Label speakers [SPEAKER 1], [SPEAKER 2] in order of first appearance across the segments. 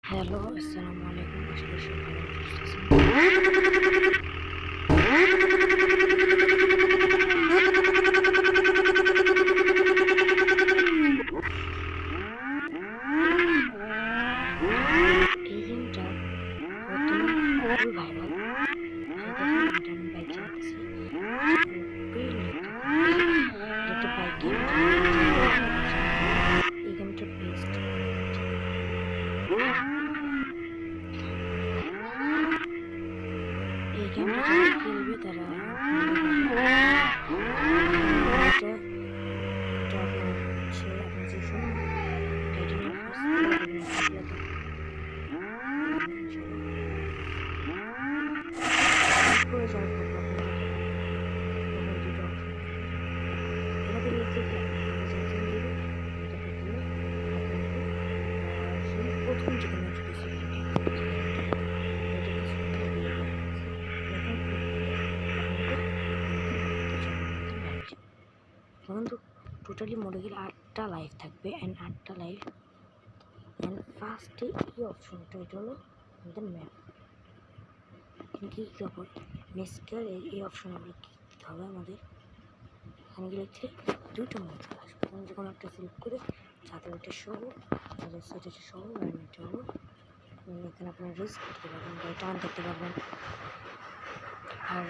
[SPEAKER 1] Hello, আসসালামু আলাইকুম। আশা করি সবাই ভালো আছেন। এই গেমটা বর্তমানে খুবই ভাইরাল। এই দেখেন এটা আমি বাইক চালাতেছি। এটা একটা বাইক গেম। এই গেমটা বেস্ট। এই গেমটা যারা খেলবে তারা এটা আপনার হচ্ছে আপনার যে সময় টাইটানিয়াম করে যাওয়ার পর প্রথম যেখানে কিন্তু টোটালি মরে গেলে 8টা লাইফ থাকবে অ্যান্ড 8টা লাইফ অ্যান্ড ফার্স্টে এই অপশনটা এটা হলো আমাদের ম্যাপ। কি খবর মেসকার এই অপশন আমরা কী দিতে হবে আমাদের এখানে গেলে দুটো মন চলে আসবে। আমি যে কোনো একটা সিলেক্ট করে যাতে এটা সহ সেটা সহ এটা হলো এখানে আপনার রিস্ক করতে পারবেন বা টার্ন করতে পারবেন। আর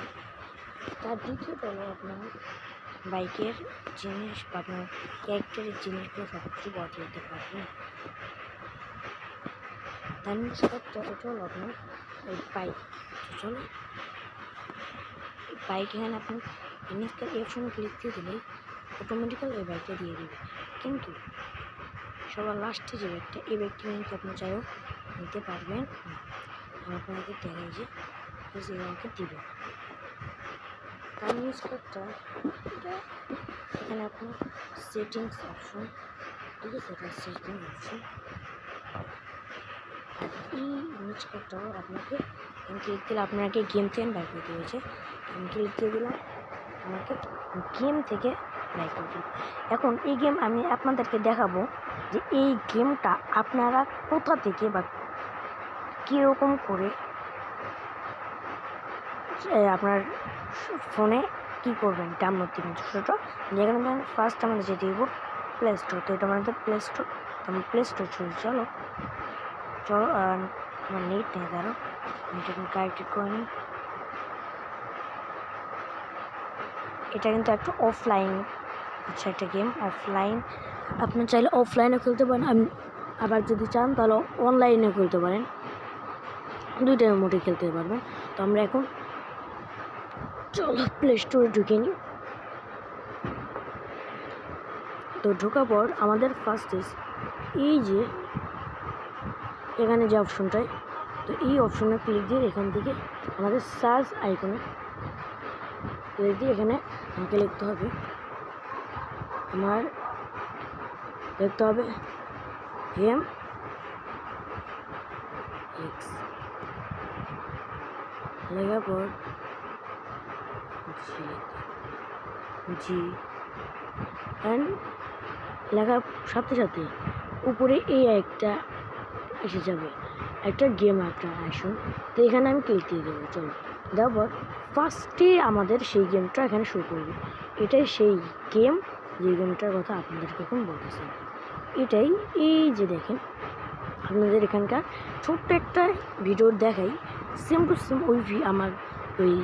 [SPEAKER 1] তার দ্বিতীয়ত হলো আপনার বাইকের জিনিস বা আপনার ক্যারেক্টারের জিনিসগুলো সব কিছু বদলে দিতে পারবেন। তার নিচটা এটা হলো আপনার ওই বাইক। চলো বাইক এখানে আপনি ইনস্টার এই অপশনে ক্লিক দিয়ে দিলে অটোমেটিক্যালি এই বাইকটা দিয়ে দেবে। কিন্তু সবার লাস্টে যে বাইকটা এই বাইকটা কিন্তু আপনি চাইও নিতে পারবেন না। আমি আপনাকে দেখাই যে আমাকে দিবে তার নিচটা এটা এখানে আপনার সেটিংস অপশন, ঠিক আছে, এটা সেটিংস অপশন। আর এই নিচটাও আপনাকে ক্লিক দিলে আপনাকে গেম থেকে বাইক করতে হয়েছে। আমি ক্লিক দিয়ে দিলাম, আমাকে গেম থেকে বাইক করে দিল। এখন এই গেম আমি আপনাদেরকে দেখাবো যে এই গেমটা আপনারা কোথা থেকে বা কীরকম করে আপনার ফোনে কী করবেন ডাউনলোড দিবেন। ছোটো যেখানে ধরেন ফার্স্ট আমাদের যেতে দিব প্লে স্টোর। তো এটা আমাদের প্লে স্টোর, আমি প্লে স্টোর চলো আমার নেট নেই, ধরো নেট এখন কানেক্টেড করে নিই। এটা কিন্তু একটা অফলাইন একটা গেম, অফলাইন আপনি চাইলে অফলাইনে খেলতে পারেন। আবার যদি চান তাহলে অনলাইনে খেলতে পারেন, দুইটার মোডে খেলতে পারবেন। তো আমরা এখন চলো প্লে স্টোরে ঢুকে নিই। তো ঢোকার পর আমাদের ফার্স্ট এই যে এখানে যে অপশনটায়, তো এই অপশনে ক্লিক দিয়ে এখান থেকে আমাদের সার্চ আইকনে ক্লিক দিয়ে এখানে আমাকে লিখতে হবে গেম এক্স। লেখার পর জি অ্যান্ড লেখার সাথে সাথে উপরে এই একটা এসে যাবে, একটা গেম একটা আসুন। তো এখানে আমি ক্লিক দিয়ে দেবো। চলো দেওয়ার পর ফার্স্টে আমাদের সেই গেমটা এখানে শুরু করবে। এটাই সেই গেম যে গেমটার কথা আপনাদেরকে এখন বলতেছি। এটাই এই যে দেখেন আপনাদের এখানকার ছোট্ট একটা ভিডিও দেখাই, সেম টু সেম ওই আমার ওই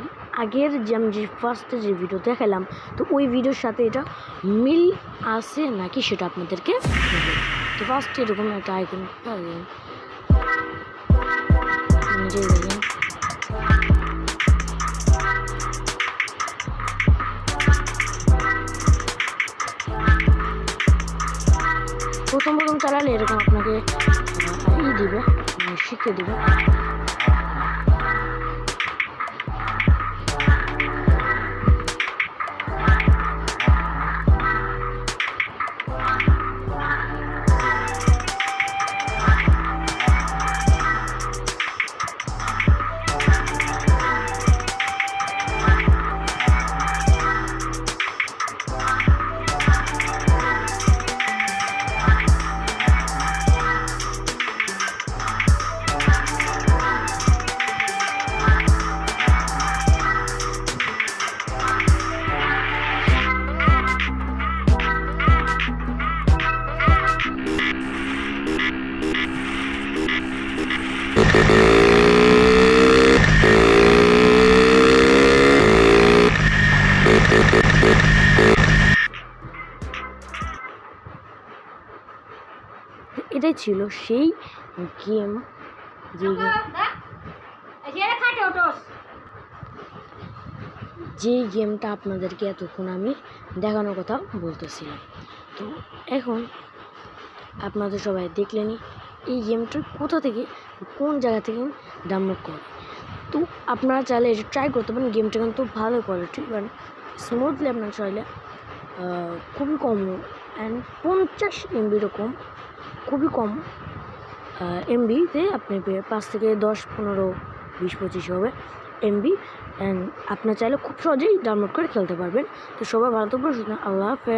[SPEAKER 1] আগের যে আমি যে ফার্স্টে যে ভিডিও দেখালাম, তো ওই ভিডিওর সাথে এটা মিল আছে নাকি সেটা আপনাদেরকে তো ফার্স্টে এরকম একটা আইকন নিজেই দেখেন। প্রথম চালালে এরকম আপনাকে দিবে, শিখতে দেবে। ছিল সেই গেম যে গেমটা আপনাদেরকে এতক্ষণ আমি দেখানোর কথা বলতেছিলাম। তো এখন আপনাদের সবাই দেখলেনই এই গেমটা কোথা থেকে কোন জায়গা থেকে ডাউনলোড করে। তো আপনারা চাইলে এটা ট্রাই করতে পারেন। গেমটা কিন্তু ভালো কোয়ালিটি কারণ স্মুথলি আপনারা চাইলে খুবই কম অ্যান্ড 50 MB এরকম খুবই কম MBতে আপনি 5 থেকে 10, 15, 20, 25 হবে MB অ্যান্ড আপনার চাইলে খুব সহজেই ডাউনলোড করে খেলতে পারবেন। তো সবাই ভালো থাকবেন। আল্লাহ হাফেজ।